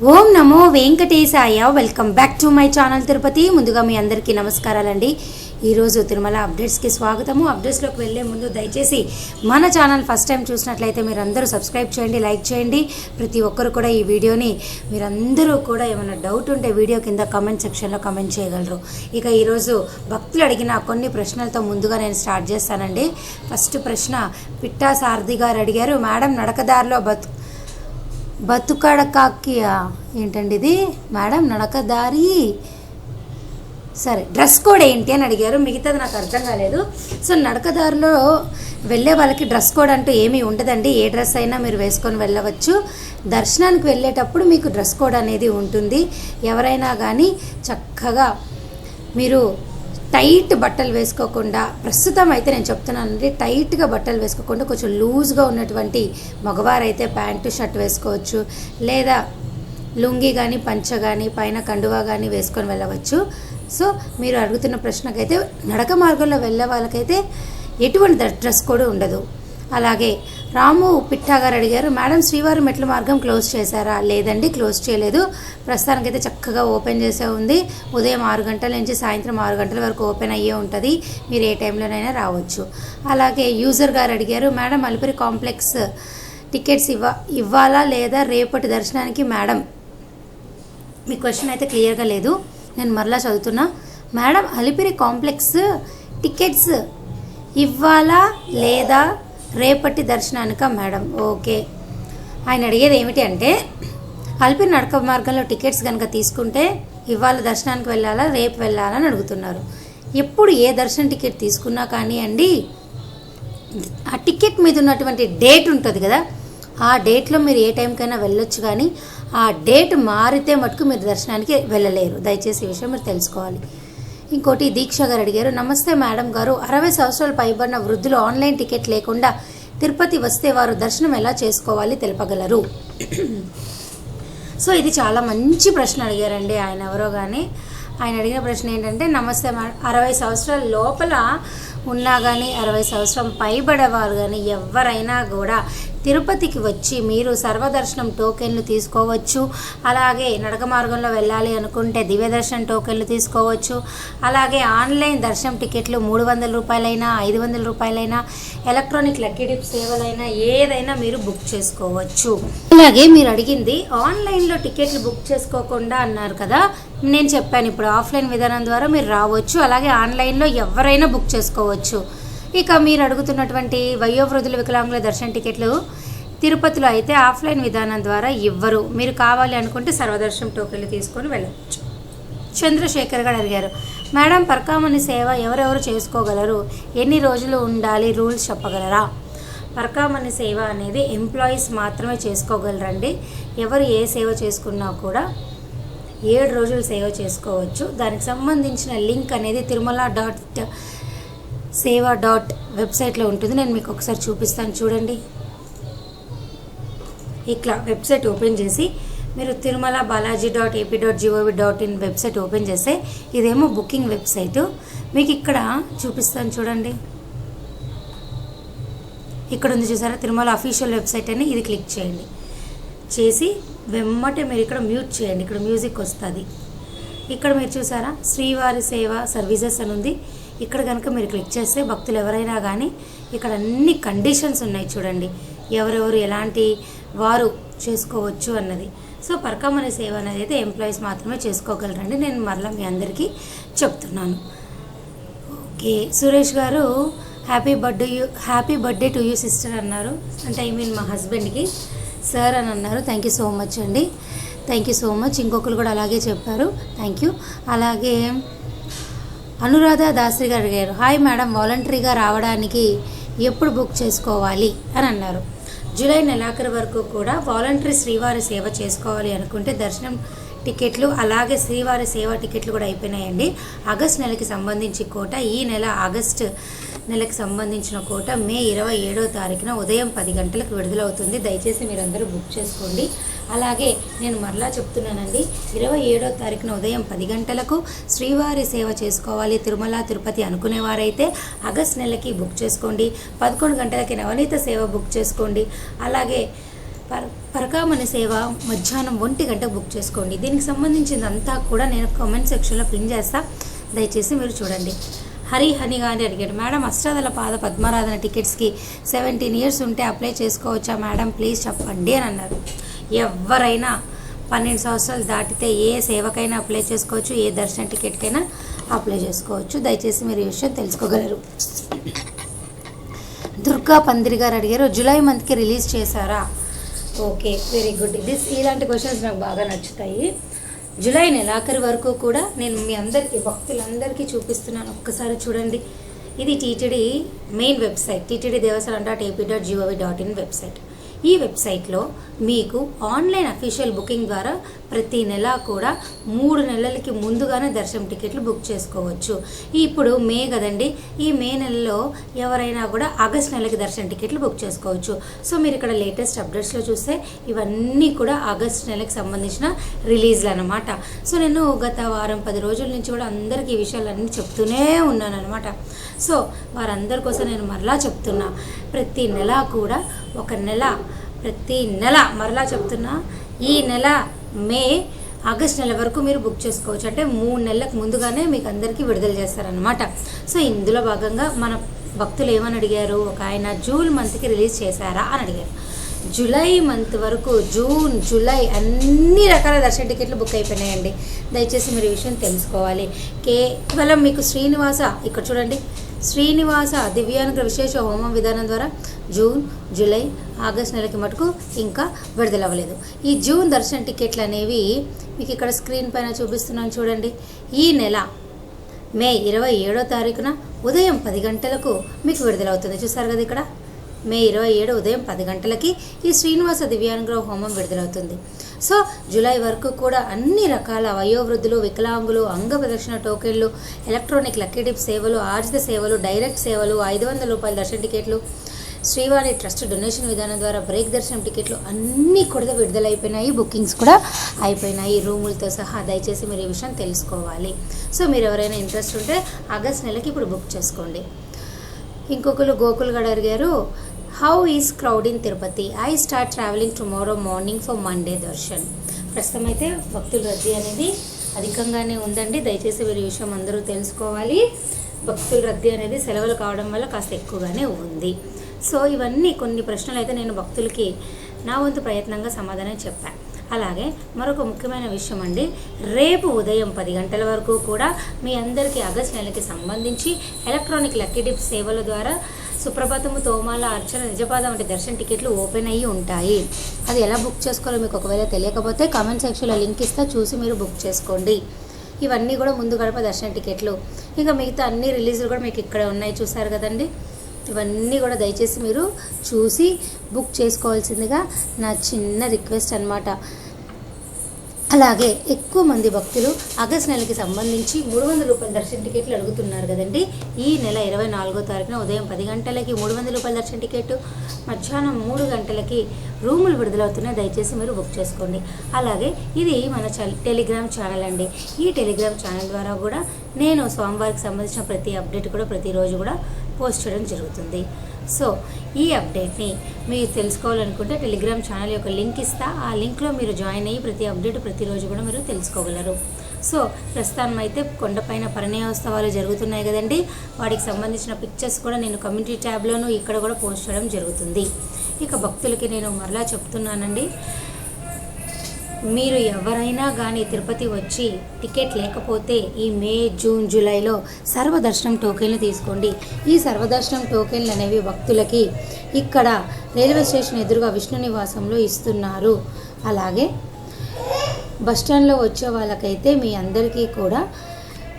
Om Namo Venkatesaya. Welcome back to my channel Tirupati. ముందుగా మీ అందరికీ నమస్కారాలండి. ఈరోజు తిరుమల అప్డేట్స్కి స్వాగతము. అప్డేట్స్లోకి వెళ్ళే ముందు దయచేసి మన ఛానల్ ఫస్ట్ టైం చూసినట్లయితే మీరందరూ సబ్స్క్రైబ్ చేయండి, లైక్ చేయండి. ప్రతి ఒక్కరు కూడా ఈ వీడియోని మీరందరూ కూడా ఏమైనా డౌట్ ఉంటే వీడియో కింద కామెంట్ సెక్షన్లో కామెంట్ చేయగలరు. ఇక ఈరోజు భక్తులు అడిగిన కొన్ని ప్రశ్నలతో ముందుగా నేను స్టార్ట్ చేస్తానండి. ఫస్ట్ ప్రశ్న పిట్టా సారథి గారు అడిగారు, మేడం నడకదారిలో బతుకడకాకియా ఏంటండి ఇది మేడం, నడకదారి సరే డ్రెస్ కోడ్ ఏంటి అని అడిగారు. మిగతాది నాకు అర్థం కాలేదు. సో నడకదారిలో వెళ్ళే వాళ్ళకి డ్రెస్ కోడ్ అంటూ ఏమీ ఉండదండి. ఏ డ్రెస్ అయినా మీరు వేసుకొని వెళ్ళవచ్చు. దర్శనానికి వెళ్ళేటప్పుడు మీకు డ్రెస్ కోడ్ అనేది ఉంటుంది. ఎవరైనా కానీ చక్కగా మీరు టైట్ బట్టలు వేసుకోకుండా, ప్రస్తుతం అయితే నేను చెప్తున్నానండి, టైట్గా బట్టలు వేసుకోకుండా కొంచెం లూజ్గా ఉన్నటువంటి మగవారైతే ప్యాంటు షర్ట్ వేసుకోవచ్చు, లేదా లుంగి కానీ పంచ కానీ పైన కండువా కానీ వేసుకొని వెళ్ళవచ్చు. సో మీరు అడుగుతున్న ప్రశ్నకైతే నడక మార్గంలో వెళ్ళే వాళ్ళకైతే ఎటువంటి డ్రెస్ కోడ్ ఉండదు. అలాగే రాము పిట్టా గారు అడిగారు, మేడం శ్రీవారి మెట్ల మార్గం క్లోజ్ చేశారా? లేదండి, క్లోజ్ చేయలేదు. ప్రస్తుతానికైతే చక్కగా ఓపెన్ చేసే ఉంది. ఉదయం 6 గంటల నుంచి సాయంత్రం 6 గంటల వరకు ఓపెన్ అయ్యే ఉంటుంది. మీరు ఏ టైంలోనైనా రావచ్చు. అలాగే యూజర్ గారు అడిగారు, మేడం అలిపిరి కాంప్లెక్స్ టికెట్స్ ఇవ్వాలా లేదా రేపటి దర్శనానికి? మేడం మీ క్వశ్చన్ అయితే క్లియర్గా లేదు, నేను మరలా చదువుతున్నా. మేడం అలిపిరి కాంప్లెక్స్ టికెట్స్ ఇవ్వాలా లేదా రేపటి దర్శనానిక? Madam okay. ఆయన అడిగేది ఏమిటి అంటే, అలిపిరి నడక మార్గంలో టికెట్స్ కనుక తీసుకుంటే ఇవాళ దర్శనానికి వెళ్ళాలా రేపు వెళ్ళాలా అని అడుగుతున్నారు. ఎప్పుడు ఏ దర్శన టికెట్ తీసుకున్నా కానీ అండి, ఆ టికెట్ మీద ఉన్నటువంటి డేట్ ఉంటుంది కదా, ఆ డేట్లో మీరు ఏ టైంకైనా వెళ్ళొచ్చు. కానీ ఆ డేట్ మారితే మటుకు మీరు దర్శనానికి వెళ్ళలేరు. దయచేసి ఈ విషయం మీరు తెలుసుకోవాలి. ఇంకోటి దీక్ష గారు అడిగారు, నమస్తే మేడం గారు, 60 సంవత్సరాలు పైబడిన వృద్ధులు ఆన్లైన్ టికెట్ లేకుండా తిరుపతి వస్తే వారు దర్శనం ఎలా చేసుకోవాలి తెలుపగలరు? సో ఇది చాలా మంచి ప్రశ్న అడిగారండి ఆయన ఎవరో కానీ. ఆయన అడిగిన ప్రశ్న ఏంటంటే, నమస్తే మేడం, 60 సంవత్సరాల లోపల ఉన్నా కానీ 60 సంవత్సరం పైబడేవారు కానీ ఎవరైనా కూడా తిరుపతికి వచ్చి మీరు సర్వదర్శనం టోకెన్లు తీసుకోవచ్చు. అలాగే నడక మార్గంలో వెళ్ళాలి అనుకుంటే దివ్య దర్శనం టోకెన్లు తీసుకోవచ్చు. అలాగే ఆన్లైన్ దర్శనం టికెట్లు 300 రూపాయలైనా 500 రూపాయలైనా, ఎలక్ట్రానిక్ లక్కీ డిప్ సేవలైనా ఏదైనా మీరు బుక్ చేసుకోవచ్చు. అలాగే మీరు అడిగింది ఆన్లైన్లో టికెట్లు బుక్ చేసుకోకుండా అన్నారు కదా, నేను చెప్పాను ఇప్పుడు ఆఫ్లైన్ విధానం ద్వారా మీరు రావచ్చు. అలాగే ఆన్లైన్లో ఎవరైనా బుక్ చేసుకోవచ్చు. ఇక మీరు అడుగుతున్నటువంటి వయోవృద్ధుల వికలాంగుల దర్శన టికెట్లు తిరుపతిలో అయితే ఆఫ్లైన్ విధానం ద్వారా ఇవ్వరు. మీరు కావాలి అనుకుంటే సర్వదర్శనం టోకెన్లు తీసుకొని వెళ్ళవచ్చు. చంద్రశేఖర్ గారు అడిగారు, మేడం పరకామణి సేవ ఎవరెవరు చేసుకోగలరు? ఎన్ని రోజులు ఉండాలి? రూల్స్ చెప్పగలరా? పరకామణి సేవ అనేది ఎంప్లాయీస్ మాత్రమే చేసుకోగలరండి. ఎవరు ఏ సేవ చేసుకున్నా కూడా 7 రోజులు సేవ చేసుకోవచ్చు. దానికి సంబంధించిన లింక్ అనేది tirumala.seva. వెబ్సైట్లో ఉంటుంది. నేను మీకు ఒకసారి చూపిస్తాను చూడండి. ఇట్లా వెబ్సైట్ ఓపెన్ చేసి మీరు tirumala.balaji.ap.gov.in వెబ్సైట్ ఓపెన్ చేస్తే ఇదేమో బుకింగ్ వెబ్సైట్. మీకు ఇక్కడ చూపిస్తాను చూడండి. ఇక్కడ ఉంది చూసారా, తిరుమల అఫీషియల్ వెబ్సైట్ అని, ఇది క్లిక్ చేయండి. చేసి వెమ్మటే మీరు ఇక్కడ మ్యూట్ చేయండి. ఇక్కడ మ్యూజిక్ వస్తుంది. ఇక్కడ మీరు చూసారా శ్రీవారి సేవ సర్వీసెస్ అని ఉంది. ఇక్కడ కనుక మీరు క్లిక్ చేస్తే భక్తులు ఎవరైనా కానీ ఇక్కడ అన్ని కండిషన్స్ ఉన్నాయి చూడండి, ఎవరెవరు ఎలాంటి వారు చేసుకోవచ్చు అన్నది. సో పరకామణి సేవ అనేది అయితే ఎంప్లాయీస్ మాత్రమే చేసుకోగలరండి. నేను మరలా మీ అందరికీ చెప్తున్నాను. ఓకే. సురేష్ గారు happy birthday to you sister అన్నారు. అంటే ఐ మీన్ మా హస్బెండ్కి సార్ అని అన్నారు. థ్యాంక్ యూ సో మచ్ అండి, థ్యాంక్ యూ సో మచ్. ఇంకొకరు కూడా అలాగే చెప్పారు, థ్యాంక్ యూ. అలాగే అనురాధ దాసరి గారు అడిగారు, హాయ్ మేడం, వాలంటరీగా రావడానికి ఎప్పుడు బుక్ చేసుకోవాలి అని అన్నారు. జూలై నెలాఖరు వరకు కూడా వాలంటరీ శ్రీవారి సేవ చేసుకోవాలి అనుకుంటే దర్శనం టికెట్లు అలాగే శ్రీవారి సేవ టికెట్లు కూడా అయిపోయినాయండి. ఆగస్ట్ నెలకి సంబంధించి కోట, ఈ నెల ఆగస్ట్ నెలకు సంబంధించిన కోట మే 27వ తారీఖున ఉదయం 10 గంటలకు విడుదలవుతుంది. దయచేసి మీరందరూ బుక్ చేసుకోండి. అలాగే నేను మరలా చెప్తున్నానండి, 27వ తారీఖున ఉదయం 10 గంటలకు శ్రీవారి సేవ చేసుకోవాలి తిరుమల తిరుపతి అనుకునేవారైతే ఆగస్ట్ నెలకి బుక్ చేసుకోండి. 11 గంటలకి నవనీత సేవ బుక్ చేసుకోండి. అలాగే పరకామణి సేవ మధ్యాహ్నం 1 గంటకు బుక్ చేసుకోండి. దీనికి సంబంధించిందంతా కూడా నేను కామెంట్ సెక్షన్లో పిన్ చేస్తా, దయచేసి మీరు చూడండి. హని గాని అడిగాడు, మేడం అష్టాదళ పాద పద్మారాధన టికెట్స్కి 17 ఇయర్స్ ఉంటే అప్లై చేసుకోవచ్చా మేడం, ప్లీజ్ చెప్పండి అని అన్నారు. ఎవరైనా 12 సంవత్సరాలు దాటితే ఏ సేవకైనా అప్లై చేసుకోవచ్చు, ఏ దర్శన టికెట్కైనా అప్లై చేసుకోవచ్చు. దయచేసి మీరు ఈ విషయం తెలుసుకోగలరు. దుర్గా పందిరి గారు అడిగారు, జూలై మంత్కి రిలీజ్ చేశారా? Okay, very good. ఇలాంటి క్వశ్చన్స్ నాకు బాగా నచ్చుతాయి. జూలై నెలాఖరు వరకు కూడా నేను మీ అందరికీ భక్తులందరికీ చూపిస్తున్నాను. ఒక్కసారి చూడండి. ఇది TTD main website, ttddevasalam.ap.gov.in website. ఈ వెబ్సైట్లో మీకు ఆన్లైన్ అఫీషియల్ బుకింగ్ ద్వారా ప్రతి నెల కూడా 3 నెలలకి ముందుగానే దర్శనం టికెట్లు బుక్ చేసుకోవచ్చు. ఇప్పుడు మే కదండి, ఈ మే నెలలో ఎవరైనా కూడా ఆగస్ట్ నెలకి దర్శనం టికెట్లు బుక్ చేసుకోవచ్చు. సో మీరు ఇక్కడ లేటెస్ట్ అప్డేట్స్లో చూస్తే ఇవన్నీ కూడా ఆగస్ట్ నెలకి సంబంధించిన రిలీజ్లు అనమాట. సో నేను గత వారం 10 రోజుల నుంచి కూడా అందరికీ ఈ విషయాలన్నీ చెప్తూనే ఉన్నాను అనమాట. సో వారందరి కోసం నేను మరలా చెప్తున్నా, ప్రతి నెల కూడా ప్రతి నెల మరలా చెప్తున్నా, ఈ నెల మే ఆగస్ట్ నెల వరకు మీరు బుక్ చేసుకోవచ్చు. అంటే 3 నెలలకు ముందుగానే మీకు అందరికీ విడుదల చేస్తారనమాట. సో ఇందులో భాగంగా మన భక్తులు ఏమని అడిగారు, ఒక ఆయన జూన్ మంత్కి రిలీజ్ చేశారా అని అడిగారు. జూలై మంత్ వరకు జూన్ జూలై అన్ని రకాల దర్శన టికెట్లు బుక్ అయిపోయినాయండి. దయచేసి మీరు ఈ విషయం తెలుసుకోవాలి. కేవలం మీకు శ్రీనివాస, ఇక్కడ చూడండి, శ్రీనివాస దివ్యానుగ్రహ విశేష హోమం విధానం ద్వారా జూన్ జూలై ఆగస్ట్ నెలకి మటుకు ఇంకా విడుదలవ్వలేదు. ఈ జూన్ దర్శన టికెట్లు అనేవి మీకు ఇక్కడ స్క్రీన్ పైన చూపిస్తున్నాను చూడండి. ఈ నెల మే 27వ తారీఖున ఉదయం 10 గంటలకు మీకు విడుదలవుతుంది. చూసారు కదా, ఇక్కడ మే 27 ఉదయం 10 గంటలకి ఈ శ్రీనివాస దివ్యానుగ్రహ హోమం విడుదలవుతుంది. సో జూలై వరకు కూడా అన్ని రకాల వయోవృద్ధులు, వికలాంగులు, అంగ ప్రదక్షిణ టోకెన్లు, ఎలక్ట్రానిక్ లక్కీ టిప్ సేవలు, ఆర్జిత సేవలు, డైరెక్ట్ సేవలు, 500 రూపాయల దర్శన టికెట్లు, శ్రీవాణి ట్రస్ట్ డొనేషన్ విధానం ద్వారా బ్రేక్ దర్శనం టికెట్లు అన్నీ కూడా విడుదలైపోయినాయి. బుకింగ్స్ కూడా అయిపోయినాయి రూములతో సహా. దయచేసి మీరు ఈ విషయం తెలుసుకోవాలి. సో మీరు ఎవరైనా ఇంట్రెస్ట్ ఉంటే ఆగస్ట్ నెలకి ఇప్పుడు బుక్ చేసుకోండి. ఇంకొకరు గోకుల్ గడ అడిగారు, how is crowd in Tirupati? I start travelling tomorrow morning for Monday Darshan. ప్రస్తుతం అయితే భక్తుల రద్దీ అనేది అధికంగానే ఉందండి. దయచేసి మీరు ఈ విషయం అందరూ తెలుసుకోవాలి. భక్తుల రద్దీ అనేది సెలవులు కావడం వల్ల కాస్త ఎక్కువగానే ఉంది. సో ఇవన్నీ కొన్ని ప్రశ్నలు అయితే నేను భక్తులకి నా వంతు ప్రయత్నంగా సమాధానం చెప్పాను. అలాగే మరొక ముఖ్యమైన విషయం అండి, రేపు ఉదయం 10 గంటల వరకు కూడా మీ అందరికీ ఆగస్ట్ నెలకి సంబంధించి ఎలక్ట్రానిక్ లక్కీ టిప్ సేవల ద్వారా సుప్రభాతము, తోమాల, అర్చన, నిజపాదం వంటి దర్శన టికెట్లు ఓపెన్ అయ్యి ఉంటాయి. అది ఎలా బుక్ చేసుకోవాలో మీకు ఒకవేళ తెలియకపోతే కామెంట్ సెక్షన్లో లింక్ ఇస్తా, చూసి మీరు బుక్ చేసుకోండి. ఇవన్నీ కూడా ముందు గడప దర్శన టికెట్లు. ఇంకా మిగతా అన్ని రిలీజులు కూడా మీకు ఇక్కడ ఉన్నాయి, చూసారు కదండి. ఇవన్నీ కూడా దయచేసి మీరు చూసి బుక్ చేసుకోవాల్సిందిగా నా చిన్న రిక్వెస్ట్ అన్నమాట. అలాగే ఎక్కువ మంది భక్తులు ఆగస్ట్ నెలకి సంబంధించి 300 రూపాయల దర్శన టికెట్లు అడుగుతున్నారు కదండి. ఈ నెల 24వ తారీఖున ఉదయం 10 గంటలకి 300 రూపాయల దర్శన టికెట్, మధ్యాహ్నం 3 గంటలకి రూములు విడుదలవుతున్నాయి. దయచేసి మీరు బుక్ చేసుకోండి. అలాగే ఇది మన టెలిగ్రామ్ ఛానల్ అండి. ఈ టెలిగ్రామ్ ఛానల్ ద్వారా కూడా నేను స్వామివారికి సంబంధించిన ప్రతి అప్డేట్ కూడా ప్రతిరోజు కూడా పోస్ట్ చేయడం జరుగుతుంది. సో ఈ అప్డేట్ని మీరు తెలుసుకోవాలనుకుంటే టెలిగ్రామ్ ఛానల్ యొక్క లింక్ ఇస్తా, ఆ లింక్లో మీరు జాయిన్ అయ్యి ప్రతి అప్డేట్ ప్రతిరోజు కూడా మీరు తెలుసుకోగలరు. సో ప్రస్తుతం అయితే కొండపైన పరిణయోత్సవాలు జరుగుతున్నాయి కదండి, వాటికి సంబంధించిన పిక్చర్స్ కూడా నేను కమ్యూనిటీ ట్యాబ్లోను ఇక్కడ కూడా పోస్ట్ చేయడం జరుగుతుంది. ఇక భక్తులకి నేను మరలా చెప్తున్నానండి, మీరు ఎవరైనా కానీ తిరుపతి వచ్చి టికెట్ లేకపోతే ఈ మే, జూన్, జూలైలో సర్వదర్శనం టోకెన్లు తీసుకోండి. ఈ సర్వదర్శనం టోకెన్లు అనేవి భక్తులకి ఇక్కడ రైల్వే స్టేషన్ ఎదురుగా విష్ణు నివాసంలో ఇస్తున్నారు. అలాగే బస్టాండ్లో వచ్చే వాళ్ళకైతే మీ అందరికీ కూడా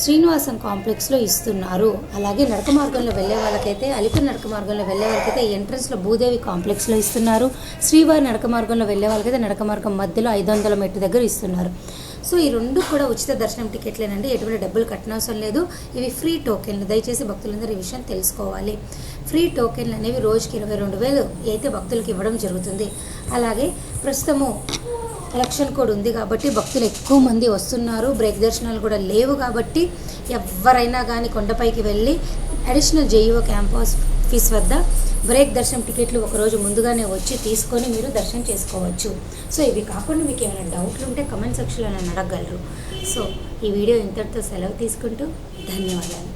శ్రీనివాసం కాంప్లెక్స్లో ఇస్తున్నారు. అలాగే నడక మార్గంలో వెళ్ళే వాళ్ళకైతే అలిపిరి నడక మార్గంలో వెళ్ళే వాళ్ళకైతే ఎంట్రన్స్లో భూదేవి కాంప్లెక్స్లో ఇస్తున్నారు. శ్రీవారి నడక మార్గంలో వెళ్ళే వాళ్ళకైతే నడక మార్గం మధ్యలో 500 మెట్టు దగ్గర ఇస్తున్నారు. సో ఈ రెండు కూడా ఉచిత దర్శనం టికెట్లేనండి, ఎటువంటి డబ్బులు కట్టనవసరం లేదు. ఇవి ఫ్రీ టోకెన్లు. దయచేసి భక్తులందరూ ఈ విషయం తెలుసుకోవాలి. ఫ్రీ టోకెన్లు అనేవి రోజుకి 22,000 అయితే భక్తులకు ఇవ్వడం జరుగుతుంది. అలాగే ప్రస్తుతము ఎలక్షన్ కోడ్ ఉంది కాబట్టి భక్తులు ఎక్కువ మంది వస్తున్నారు. బ్రేక్ దర్శనాలు కూడా లేవు కాబట్టి ఎవరైనా కానీ కొండపైకి వెళ్ళి అడిషనల్ జేఈఓ క్యాంపస్ ఆఫీస్ వద్ద బ్రేక్ దర్శనం టికెట్లు ఒకరోజు ముందుగానే వచ్చి తీసుకొని మీరు దర్శనం చేసుకోవచ్చు. సో ఇవి కాకుండా మీకు ఏమైనా డౌట్లు ఉంటే కమెంట్ సెక్షన్లో నన్ను అడగగలరు. సో ఈ వీడియో ఇంతటితో సెలవు తీసుకుంటూ ధన్యవాదాలు.